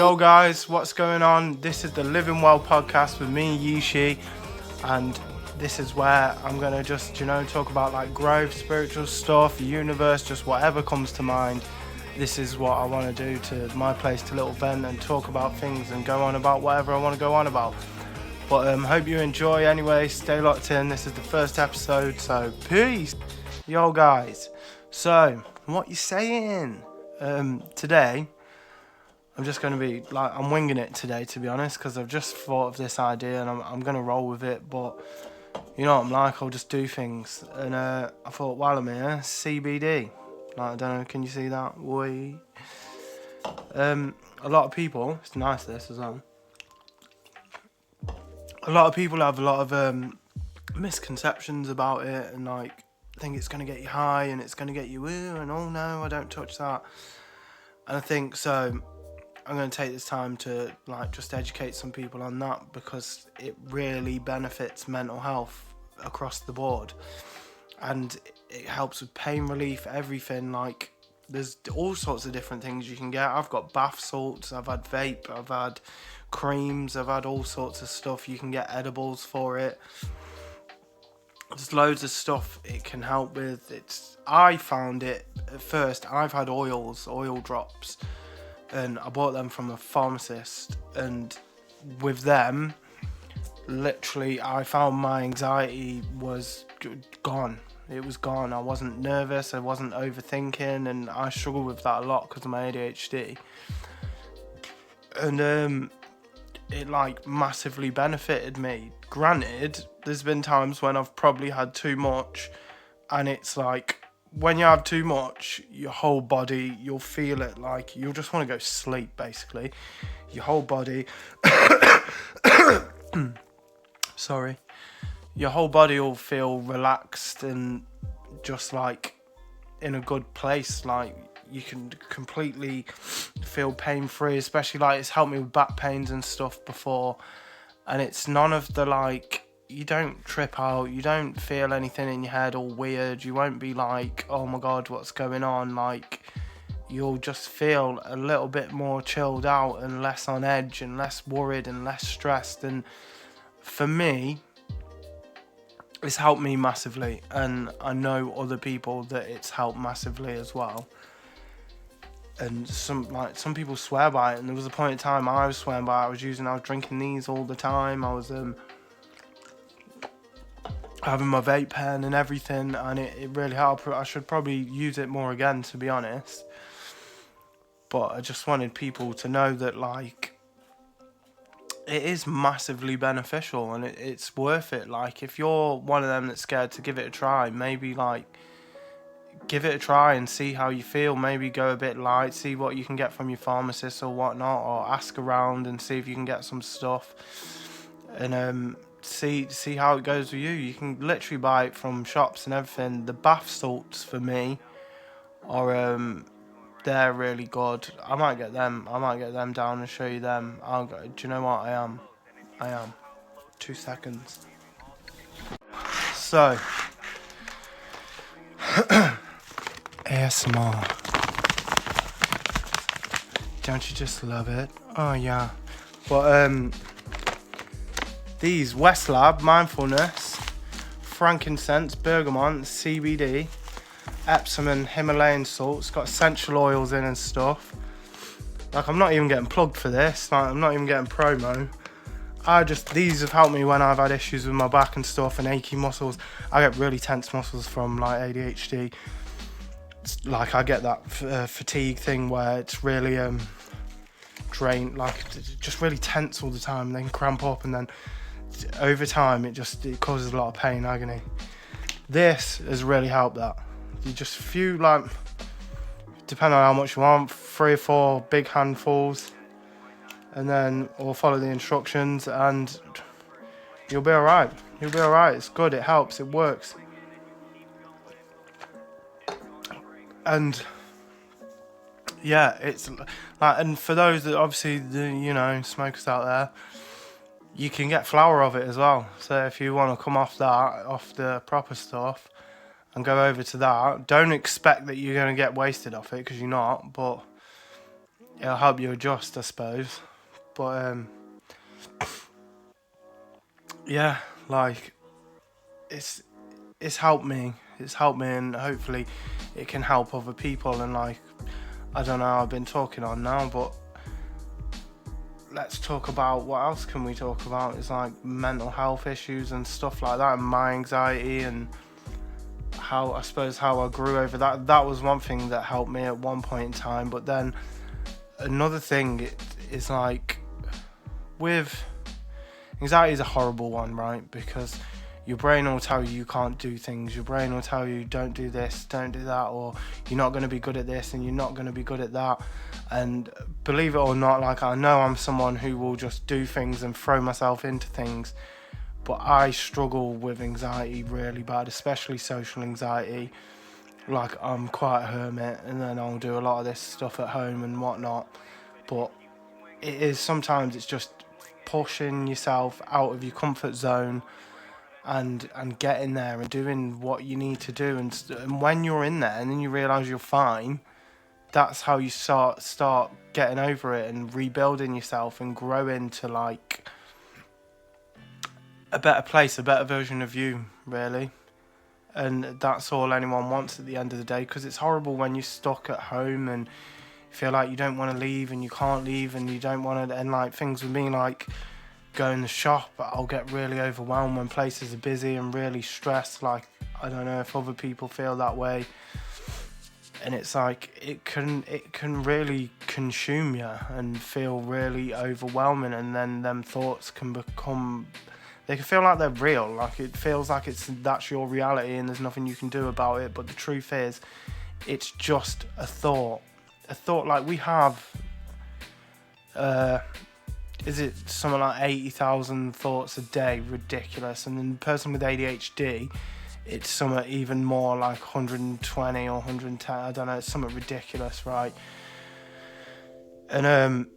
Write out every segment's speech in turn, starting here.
Yo guys, what's going on? This is the Living Well podcast with me, Yishi, and this is where I'm going to just, talk about like growth, spiritual stuff, the universe, just whatever comes to mind. This is what I want to do to my place to little vent and talk about things and go on about whatever I want to go on about. But hope you enjoy anyway, stay locked in. This is the first episode, so peace. Yo guys, so what you saying? Today, I'm just going to be like, I'm winging it today, to be honest, because I've just thought of this idea and I'm going to roll with it. But you know what I'm like, I'll just do things. And I thought, while I'm here, CBD. Like, I don't know, can you see that? A lot of people, it's nice this as well. A lot of people have a lot of misconceptions about it and like think it's going to get you high and it's going to get you and oh no, I don't touch that. And I think so I'm going to take this time to like just educate some people on that, because it really benefits mental health across the board, and it helps with pain relief, everything. Like, there's all sorts of different things you can get. I've got bath salts, I've had vape, I've had creams, I've had all sorts of stuff. You can get edibles for it. There's loads of stuff it can help with. I found it at first. I've had oil drops, and I bought them from a pharmacist, and with them, literally, I found my anxiety was gone. It was gone. I wasn't nervous, I wasn't overthinking, and I struggle with that a lot because of my ADHD. And it like massively benefited me. Granted, there's been times when I've probably had too much, and it's like, when you have too much, your whole body, you'll feel it, like you'll just want to go sleep, basically. Your whole body sorry, your whole body will feel relaxed and just like in a good place. Like, you can completely feel pain free, especially like it's helped me with back pains and stuff before. And it's none of the like, you don't trip out, you don't feel anything in your head all weird, you won't be like, oh my god, what's going on? Like, you'll just feel a little bit more chilled out and less on edge and less worried and less stressed. And for me, it's helped me massively, and I know other people that it's helped massively as well. And some people swear by it, and there was a point in time I was swearing by it. I was drinking these all the time. I was having my vape pen and everything, and it really helped. I should probably use it more again, to be honest. But I just wanted people to know that, like, it is massively beneficial, and it's worth it. Like, if you're one of them that's scared to give it a try, maybe like give it a try and see how you feel. Maybe go a bit light, see what you can get from your pharmacist or whatnot, or ask around and see if you can get some stuff, and see how it goes with you. You can literally buy it from shops and everything. The bath salts for me are they're really good. I might get them down and show you them. Do you know what? I am 2 seconds. So ASMR, don't you just love it? Oh yeah. But these West Lab mindfulness, frankincense, bergamot, CBD, Epsom and Himalayan salts, got essential oils in and stuff. Like, I'm not even getting plugged for this, like, I'm not even getting promo. These have helped me when I've had issues with my back and stuff and achy muscles. I get really tense muscles from like ADHD. It's like, I get that fatigue thing where it's really drained, like just really tense all the time, and then cramp up, and then over time it causes a lot of pain, agony. This has really helped that. You just few, like, depending on how much you want, 3 or 4 big handfuls, and then or follow the instructions, and you'll be alright. It's good, it helps, it works. And yeah, it's like, and for those that obviously, smokers out there, you can get flour of it as well. So if you want to come off the proper stuff and go over to that, don't expect that you're going to get wasted off it, because you're not, but it'll help you adjust, I suppose. But yeah, like it's helped me. It's helped me, and hopefully it can help other people. And like, I don't know, I've been talking on now, but let's talk about what else can we talk about. It's like mental health issues and stuff like that, and my anxiety, and how I grew over that. That was one thing that helped me at one point in time. But then another thing is like, with anxiety is a horrible one, right? Because your brain will tell you can't do things. Your brain will tell you don't do this, don't do that, or you're not going to be good at this and you're not going to be good at that. And believe it or not, like, I know I'm someone who will just do things and throw myself into things, but I struggle with anxiety really bad, especially social anxiety. Like, I'm quite a hermit, and then I'll do a lot of this stuff at home and whatnot. But sometimes it's just pushing yourself out of your comfort zone and getting there and doing what you need to do. And when you're in there and then you realise you're fine, that's how you start getting over it and rebuilding yourself and growing to like a better place, a better version of you, really. And that's all anyone wants at the end of the day, because it's horrible when you're stuck at home and you feel like you don't want to leave and you can't leave and you don't want to. And like, things with me, like going to the shop, I'll get really overwhelmed when places are busy and really stressed. Like, I don't know if other people feel that way. And it's like, it can really consume you and feel really overwhelming, and then them thoughts can become, they can feel like they're real. Like, it feels like that's your reality and there's nothing you can do about it. But the truth is, it's just a thought. A thought, like, we have, is it something like 80,000 thoughts a day? Ridiculous. And then the person with ADHD, it's something even more, like 120 or 110. I don't know. It's something ridiculous, right? And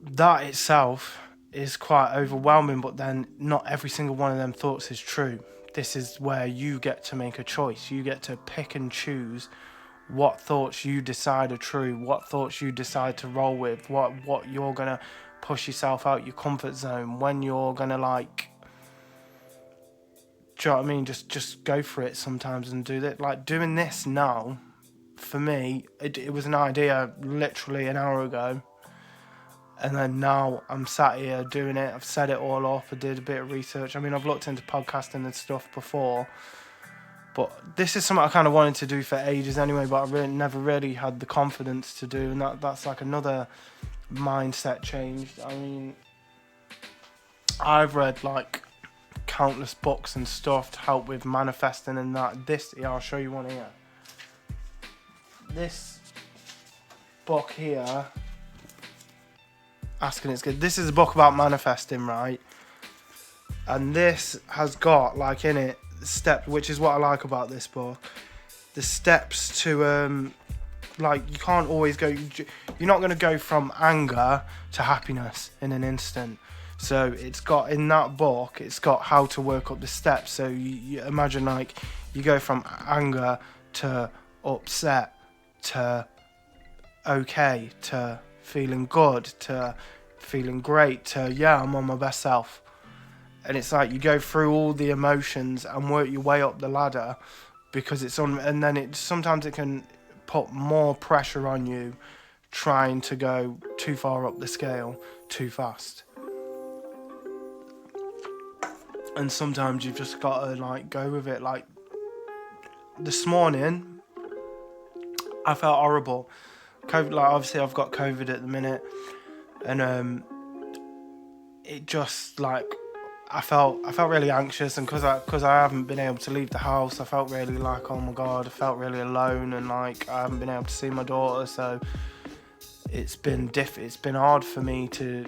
that itself is quite overwhelming. But then not every single one of them thoughts is true. This is where you get to make a choice. You get to pick and choose what thoughts you decide are true, what thoughts you decide to roll with, what you're gonna push yourself out your comfort zone, when you're gonna, like, do you know what I mean? Just go for it sometimes and do that. Like, doing this now, for me, it was an idea literally an hour ago, and then now I'm sat here doing it. I've set it all off. I did a bit of research. I mean, I've looked into podcasting and stuff before, but this is something I kind of wanted to do for ages anyway, but I never really had the confidence to do, and that's like another mindset change. I mean, I've read like countless books and stuff to help with manifesting and that. I'll show you one here. This book here, Asking It's Good. This is a book about manifesting, right? And this has got, like, in it, steps, which is what I like about this book. The steps to, like, you can't always go, you're not going to go from anger to happiness in an instant. So it's got, in that book, it's got how to work up the steps. So you imagine, like, you go from anger to upset to okay to feeling good to feeling great to, yeah, I'm on my best self. And it's like you go through all the emotions and work your way up the ladder, because it's on, and then sometimes it can put more pressure on you trying to go too far up the scale too fast. And sometimes you've just got to, like, go with it. Like, this morning, I felt horrible. COVID, like, obviously I've got COVID at the minute, and it just, like, I felt really anxious, and because I haven't been able to leave the house, I felt really like, oh my god, I felt really alone, and like I haven't been able to see my daughter, so it's been hard for me to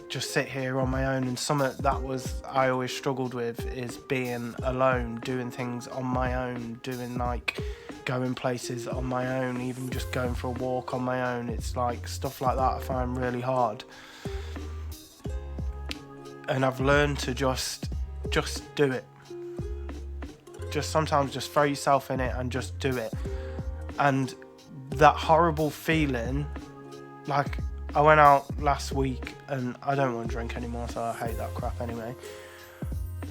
just sit here on my own. And something that I always struggled with is being alone, doing things on my own, doing, like, going places on my own, even just going for a walk on my own. It's like stuff like that I find really hard. And I've learned to just do it. Just sometimes just throw yourself in it and just do it. And that horrible feeling, like, I went out last week, and I don't want to drink anymore, so I hate that crap anyway.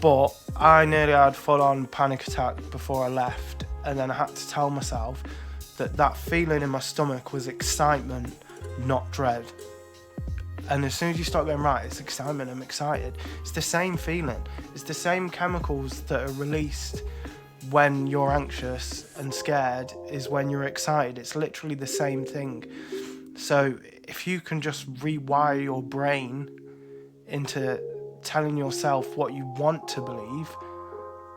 But I nearly had full-on panic attack before I left, and then I had to tell myself that feeling in my stomach was excitement, not dread. And as soon as you start going, right, it's excitement, I'm excited, it's the same feeling. It's the same chemicals that are released when you're anxious and scared is when you're excited. It's literally the same thing. So if you can just rewire your brain into telling yourself what you want to believe,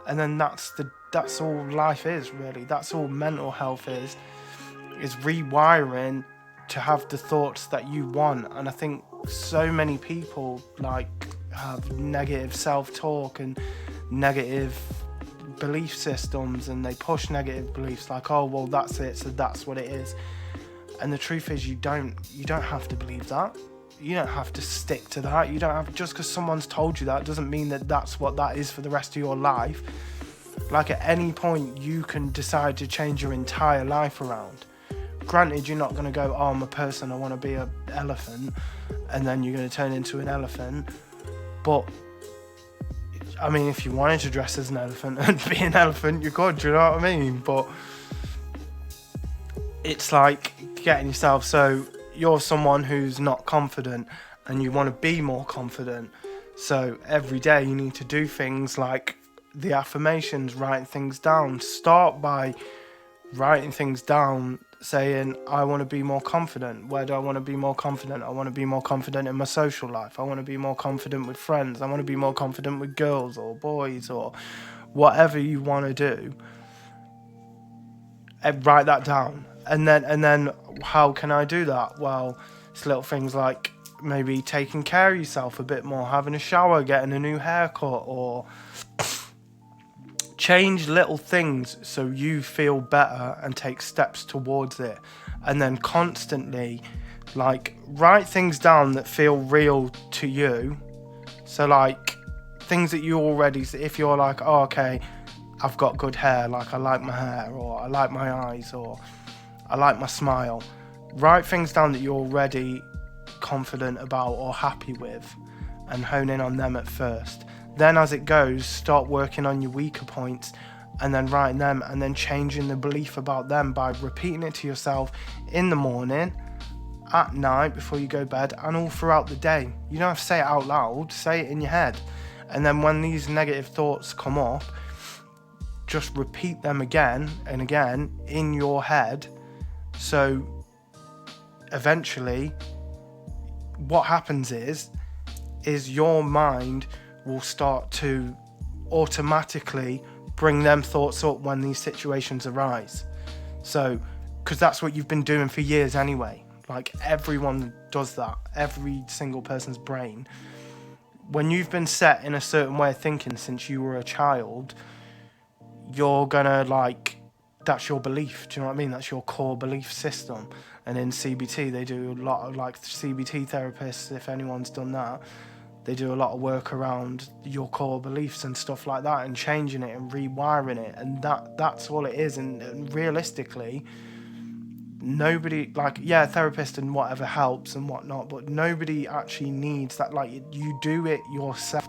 and then that's all life is, really. That's all mental health is rewiring to have the thoughts that you want. And I think so many people like have negative self-talk and negative belief systems, and they push negative beliefs like, oh well, that's it, so that's what it is. And the truth is, you don't have to believe that. You don't have to stick to that. You don't have, just because someone's told you that doesn't mean that that's what that is for the rest of your life. Like, at any point you can decide to change your entire life around. Granted, you're not going to go, oh, I'm a person, I want to be an elephant, and then you're going to turn into an elephant. But I mean, if you wanted to dress as an elephant and be an elephant, you could, do you know what I mean? But it's like getting yourself, so you're someone who's not confident and you want to be more confident. So every day you need to do things like the affirmations, writing things down. Start by writing things down, saying, I want to be more confident. Where do I want to be more confident? I want to be more confident in my social life. I want to be more confident with friends. I want to be more confident with girls or boys or whatever you want to do. Write that down. And then how can I do that? Well, it's little things like maybe taking care of yourself a bit more, having a shower, getting a new haircut, or change little things so you feel better and take steps towards it. And then constantly, like, write things down that feel real to you. So like things that you already, if you're like, oh, okay, I've got good hair, like I like my hair, or I like my eyes, or I like my smile. Write things down that you're already confident about or happy with, and hone in on them at first. Then as it goes, start working on your weaker points, and then writing them, and then changing the belief about them by repeating it to yourself in the morning, at night, before you go to bed, and all throughout the day. You don't have to say it out loud, say it in your head. And then when these negative thoughts come up, just repeat them again and again in your head. So eventually what happens is your mind will start to automatically bring them thoughts up when these situations arise. So, because that's what you've been doing for years anyway. Like, everyone does that. Every single person's brain. When you've been set in a certain way of thinking since you were a child, you're gonna, like, that's your belief. Do you know what I mean? That's your core belief system. And in CBT, they do a lot of, like, CBT therapists, if anyone's done that, they do a lot of work around your core beliefs and stuff like that, and changing it and rewiring it. And that's all it is. And realistically, nobody, like, yeah, therapist and whatever helps and whatnot, but nobody actually needs that. Like, you do it yourself.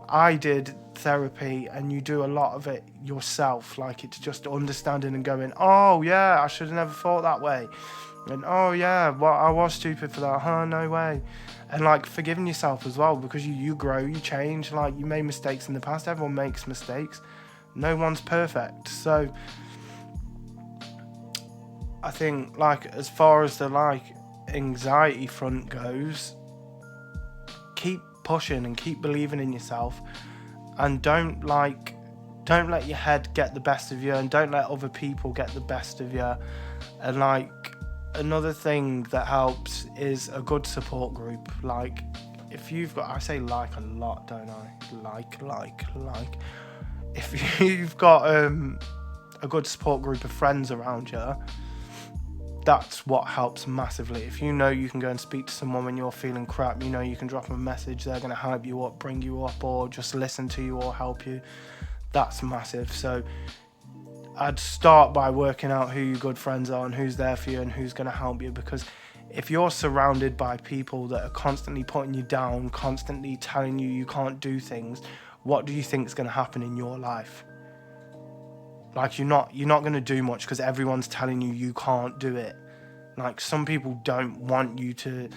I did therapy, and you do a lot of it yourself. Like, it's just understanding and going, oh yeah, I should have never thought that way, and oh yeah, well, I was stupid for that, huh, no way. And like, forgiving yourself as well, because you grow, you change. Like, you made mistakes in the past, everyone makes mistakes, no one's perfect. So I think, like, as far as the, like, anxiety front goes, keep pushing and keep believing in yourself, and don't let your head get the best of you, and don't let other people get the best of you. And like, another thing that helps is a good support group. Like, if you've got, I say like a lot, don't I? Like. If you've got a good support group of friends around you, that's what helps massively. If you know you can go and speak to someone when you're feeling crap, you know you can drop them a message, they're going to hype you up, bring you up, or just listen to you or help you, that's massive. So I'd start by working out who your good friends are and who's there for you and who's going to help you, because if you're surrounded by people that are constantly putting you down, constantly telling you you can't do things, what do you think is going to happen in your life? Like, you're not going to do much because everyone's telling you can't do it. Like, some people don't want you to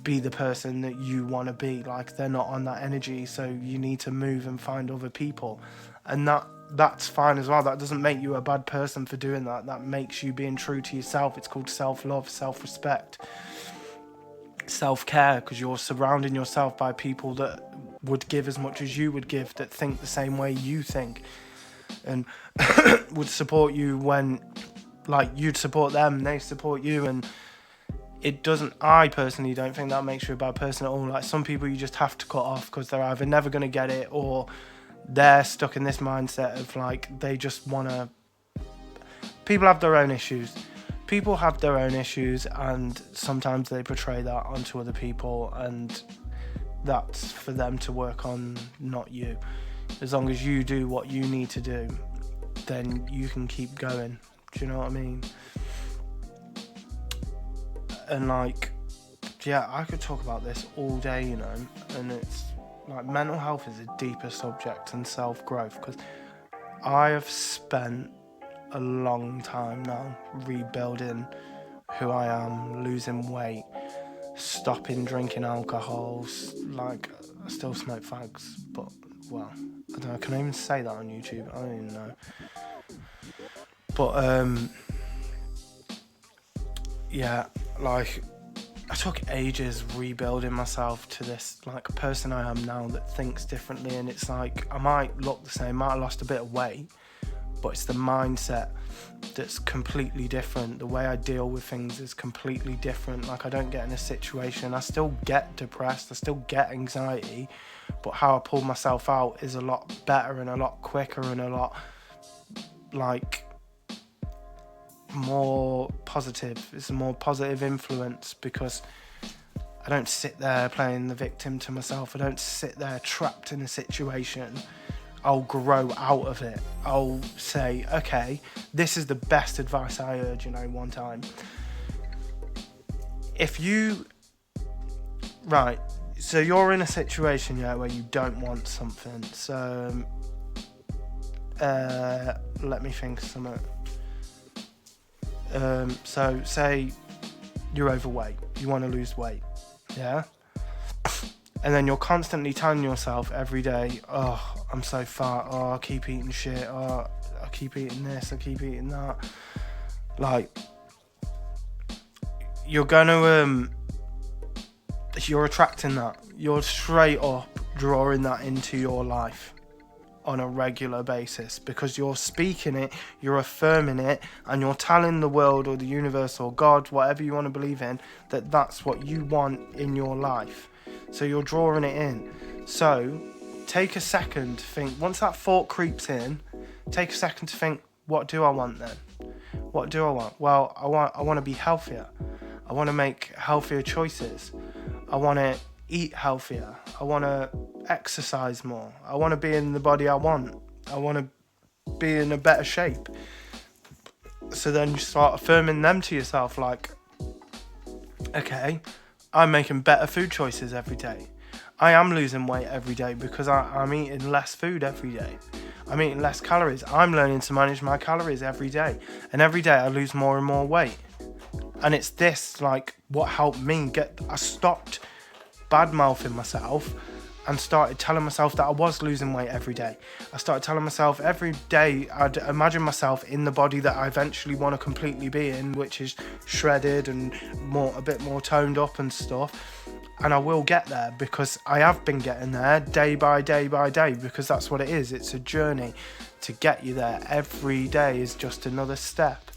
be the person that you want to be. Like, they're not on that energy, so you need to move and find other people. And that's fine as well. That doesn't make you a bad person for doing that. That makes you being true to yourself. It's called self-love, self-respect, self-care, because you're surrounding yourself by people that would give as much as you would give, that think the same way you think, and would support you when, like, you'd support them, they support you. And I personally don't think that makes you a bad person at all. Like, some people you just have to cut off because they're either never going to get it, or they're stuck in this mindset of, like, they just want to... People have their own issues. People have their own issues, and sometimes they portray that onto other people, and that's for them to work on, not you. As long as you do what you need to do, then you can keep going. Do you know what I mean? And, like, yeah, I could talk about this all day, you know, and it's like, mental health is a deeper subject than self-growth, because I have spent a long time now rebuilding who I am, losing weight, stopping drinking alcohol. Like, I still smoke fags, but, well, I don't know, can I even say that on YouTube? I don't even know. But, yeah, like, I took ages rebuilding myself to this, like, person I am now that thinks differently. And it's like, I might look the same, might have lost a bit of weight, but it's the mindset that's completely different. The way I deal with things is completely different. Like, I don't get in a situation, I still get depressed, I still get anxiety, but how I pull myself out is a lot better and a lot quicker and a lot, like, more positive. It's a more positive influence, because I don't sit there playing the victim to myself. I don't sit there trapped in a situation. I'll grow out of it. I'll say, okay, this is the best advice I heard, you know, one time. Right, so you're in a situation, yeah, where you don't want something. So, let me think of something. So say you're overweight, you want to lose weight, yeah? And then you're constantly telling yourself every day, oh, I'm so fat, oh, I keep eating shit, oh, I keep eating this, I keep eating that. Like, you're gonna, you're attracting that. You're straight up drawing that into your life on a regular basis, because you're speaking it, you're affirming it, and you're telling the world or the universe or God, whatever you want to believe in, that that's what you want in your life. So you're drawing it in. So take a second to think. Once that thought creeps in, take a second to think, what do I want then? What do I want? Well, I want to be healthier. I want to make healthier choices. I want to eat healthier. I want to exercise more. I want to be in the body I want. I want to be in a better shape. So then you start affirming them to yourself, like, okay, I'm making better food choices every day. I am losing weight every day because I'm eating less food every day. I'm eating less calories. I'm learning to manage my calories every day. And every day I lose more and more weight. And it's this, like, what helped me I stopped bad-mouthing myself and started telling myself that I was losing weight every day. I started telling myself every day I'd imagine myself in the body that I eventually want to completely be in, which is shredded and a bit more toned up and stuff. And I will get there, because I have been getting there day by day by day, because that's what it is. It's a journey to get you there. Every day is just another step.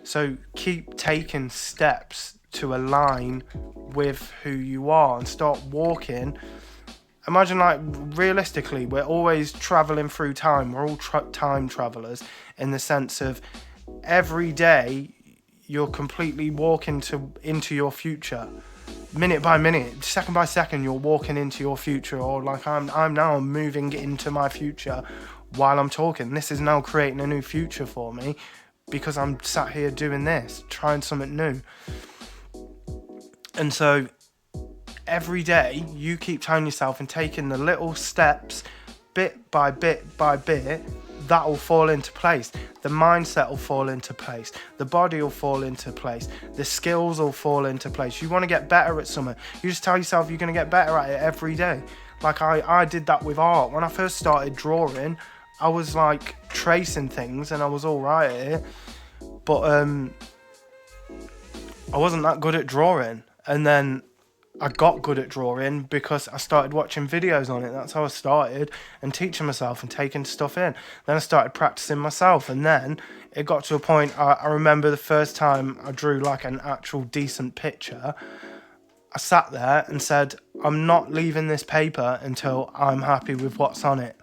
So keep taking steps to align with who you are and start walking. Imagine, like, realistically, we're always traveling through time. We're all time travelers, in the sense of every day you're completely walking into your future. Minute by minute, second by second, you're walking into your future. Or, like, I'm now moving into my future while I'm talking. This is now creating a new future for me, because I'm sat here doing this, trying something new. And so every day you keep telling yourself and taking the little steps, bit by bit by bit, that will fall into place. The mindset will fall into place. The body will fall into place. The skills will fall into place. You want to get better at something, you just tell yourself you're going to get better at it every day. Like I did that with art. When I first started drawing, I was like tracing things and I was all right at it, but I wasn't that good at drawing. And then I got good at drawing because I started watching videos on it. That's how I started, and teaching myself and taking stuff in. Then I started practicing myself, and then it got to a point, I remember the first time I drew like an actual decent picture, I sat there and said, I'm not leaving this paper until I'm happy with what's on it.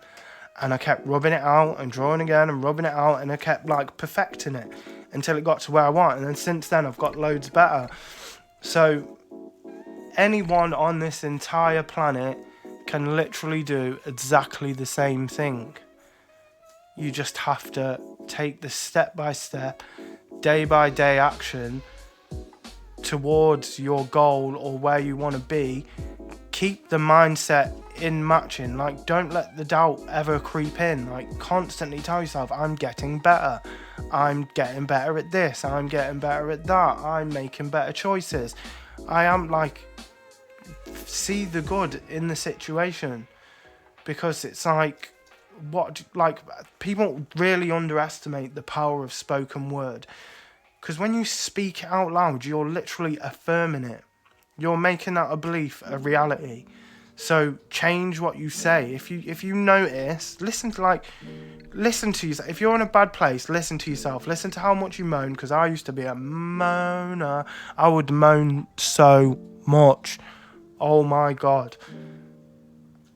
And I kept rubbing it out and drawing again and rubbing it out, and I kept like perfecting it until it got to where I want. And then since then I've got loads better. So anyone on this entire planet can literally do exactly the same thing. You just have to take the step by step, day by day action towards your goal or where you want to be. Keep the mindset in matching. Like, don't let the doubt ever creep in. Like, constantly tell yourself, I'm getting better. I'm getting better at this. I'm getting better at that. I'm making better choices. I am like, see the good in the situation, because it's like, people really underestimate the power of spoken word, because when you speak out loud, you're literally affirming it. You're making that a belief a reality. So change what you say. If you notice, listen to yourself. If you're in a bad place, listen to yourself. Listen to how much you moan, because I used to be a moaner. I would moan so much. Oh my God.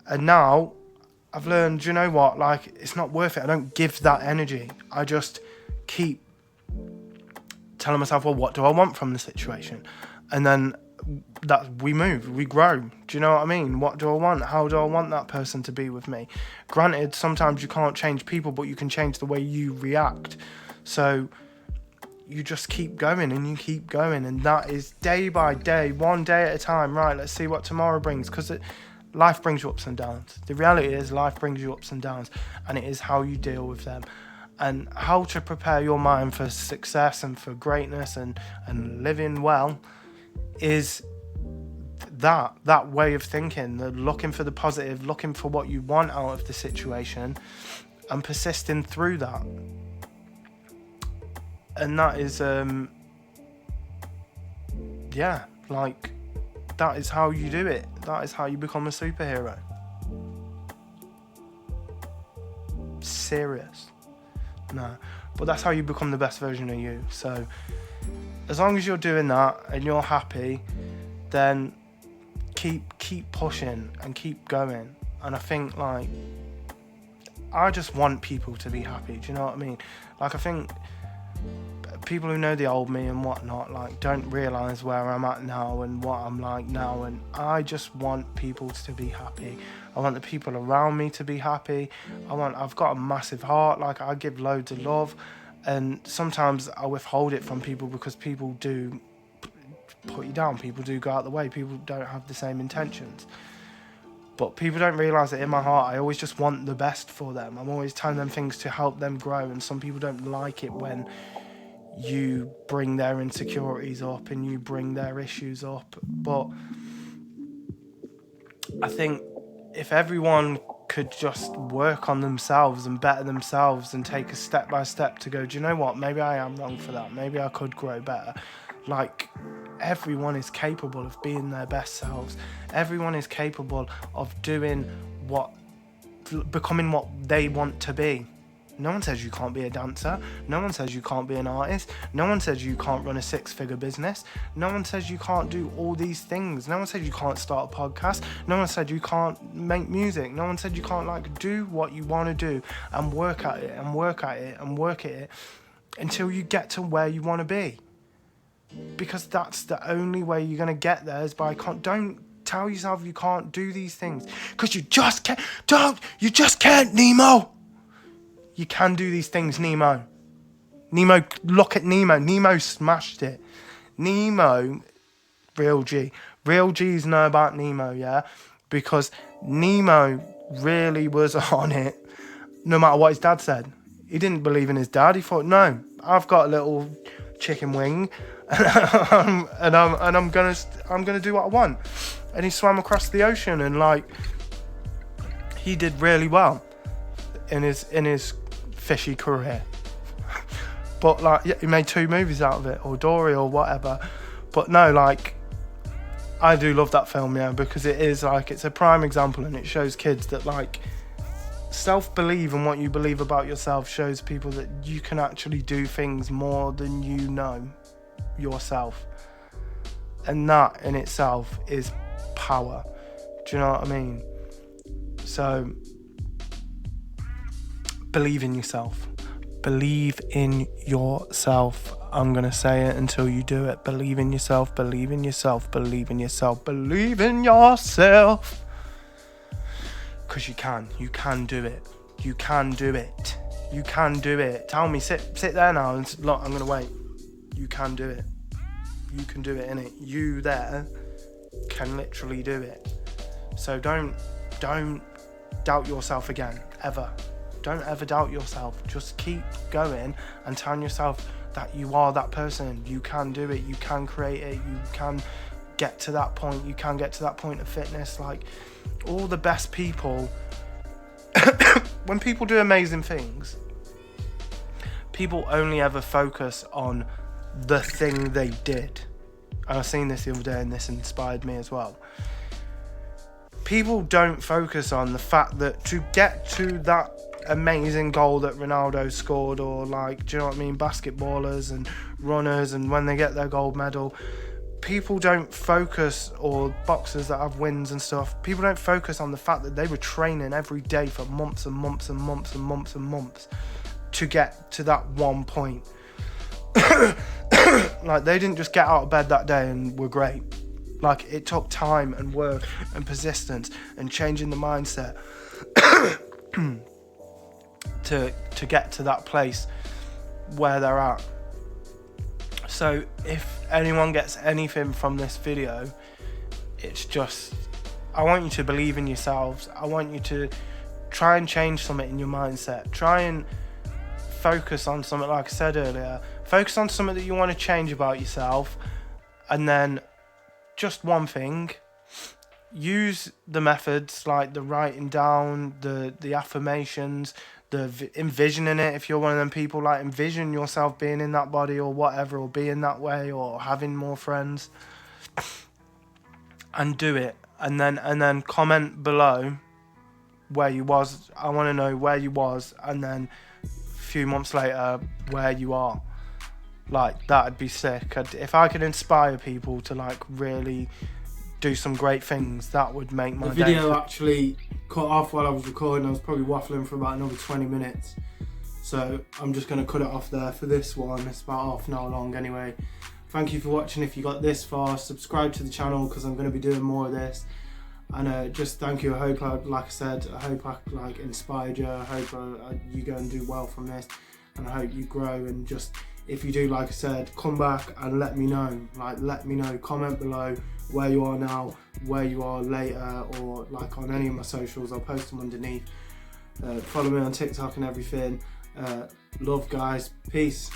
And now I've learned, you know what, like, it's not worth it. I don't give that energy. I just keep telling myself, well, what do I want from the situation? And then that we move, we grow. Do you know what I mean? What do I want? How do I want that person to be with me? Granted, sometimes you can't change people, but you can change the way you react. So you just keep going and you keep going, and that is day by day, one day at a time. Right, let's see what tomorrow brings, because life brings you ups and downs. The reality is life brings you ups and downs, and it is how you deal with them and how to prepare your mind for success and for greatness and living well is that way of thinking, the looking for the positive, looking for what you want out of the situation and persisting through that. And that is that is how you do it. That is how you become a superhero. Serious. No, but that's how you become the best version of you. So as long as you're doing that and you're happy, then keep pushing and keep going. And I think, like, I just want people to be happy. Do you know what I mean? Like, I think people who know the old me and whatnot, like, don't realise where I'm at now and what I'm like now, and I just want people to be happy. I want the people around me to be happy. I've got a massive heart. Like, I give loads of love, and sometimes I withhold it from people because people do put you down. People do go out the way. People don't have the same intentions. But people don't realise that in my heart, I always just want the best for them. I'm always telling them things to help them grow, and some people don't like it when you bring their insecurities up and you bring their issues up. But I think if everyone could just work on themselves and better themselves and take a step by step to go, do you know what, maybe I am wrong for that, maybe I could grow better. Like, everyone is capable of being their best selves. Everyone is capable of becoming what they want to be. No one says you can't be a dancer. No one says you can't be an artist. No one says you can't run a 6-figure business. No one says you can't do all these things. No one says you can't start a podcast. No one said you can't make music. No one said you can't, like, do what you want to do and work at it and work at it and work at it until you get to where you want to be. Because that's the only way you're going to get there, is by don't tell yourself you can't do these things, because you just can't. You just can't, Nemo. You can do these things, Nemo. Look at Nemo. Nemo smashed it. Nemo Real G. Real G's know about Nemo, yeah? Because Nemo really was on it, no matter what his dad said. He didn't believe in his dad. He thought, no, I've got a little chicken wing, and I'm gonna do what I want. And he swam across the ocean, and like, he did really well in his fishy career. But like, yeah, he made 2 movies out of it, or Dory, or whatever. But no, like, I do love that film, yeah, because it is like, it's a prime example, and it shows kids that like, self-belief and what you believe about yourself shows people that you can actually do things more than you know yourself, and that in itself is power. Do you know what I mean? So believe in yourself. Believe in yourself. I'm gonna say it until you do it. Believe in yourself. Believe in yourself. Believe in yourself. Believe in yourself. Because you can do it. You can do it. You can do it. Tell me, sit there now and look, I'm gonna wait. You can do it. You can do it, innit? You there can literally do it. So don't doubt yourself again, ever. Don't ever doubt yourself. Just keep going and telling yourself that you are that person. You can do it. You can create it. You can get to that point. You can get to that point of fitness. Like, all the best people, when people do amazing things, people only ever focus on the thing they did. And I've seen this the other day, and this inspired me as well. People don't focus on the fact that to get to that amazing goal that Ronaldo scored, or like, do you know what I mean, basketballers and runners, and when they get their gold medal, people don't focus, or boxers that have wins and stuff, people don't focus on the fact that they were training every day for months and months and months and months and months to get to that one point. Like, they didn't just get out of bed that day and were great. Like, it took time and work and persistence and changing the mindset to get to that place where they're at. So if anyone gets anything from this video, it's just, I want you to believe in yourselves. I want you to try and change something in your mindset. Try and focus on something, like I said earlier, focus on something that you want to change about yourself, and then just one thing. Use the methods, like the writing down, the affirmations, the envisioning it. If you're one of them people, like, envision yourself being in that body or whatever, or being that way, or having more friends, and do it. And then comment below where you was. I want to know where you was, and then a few months later where you are. Like, that'd be sick. If I could inspire people to like really do some great things, that would make my day. The video actually cut off while I was recording. I was probably waffling for about another 20 minutes. So I'm just going to cut it off there for this one. It's about half an hour long anyway. Thank you for watching. If you got this far, subscribe to the channel, because I'm going to be doing more of this. And just thank you. I hope, like I said, I hope I like inspired you. I hope you go and do well from this. And I hope you grow, and just, if you do, like I said, come back and let me know. Like, let me know, comment below where you are now, where you are later, or like on any of my socials. I'll post them underneath. Follow me on TikTok and everything. Love, guys. Peace.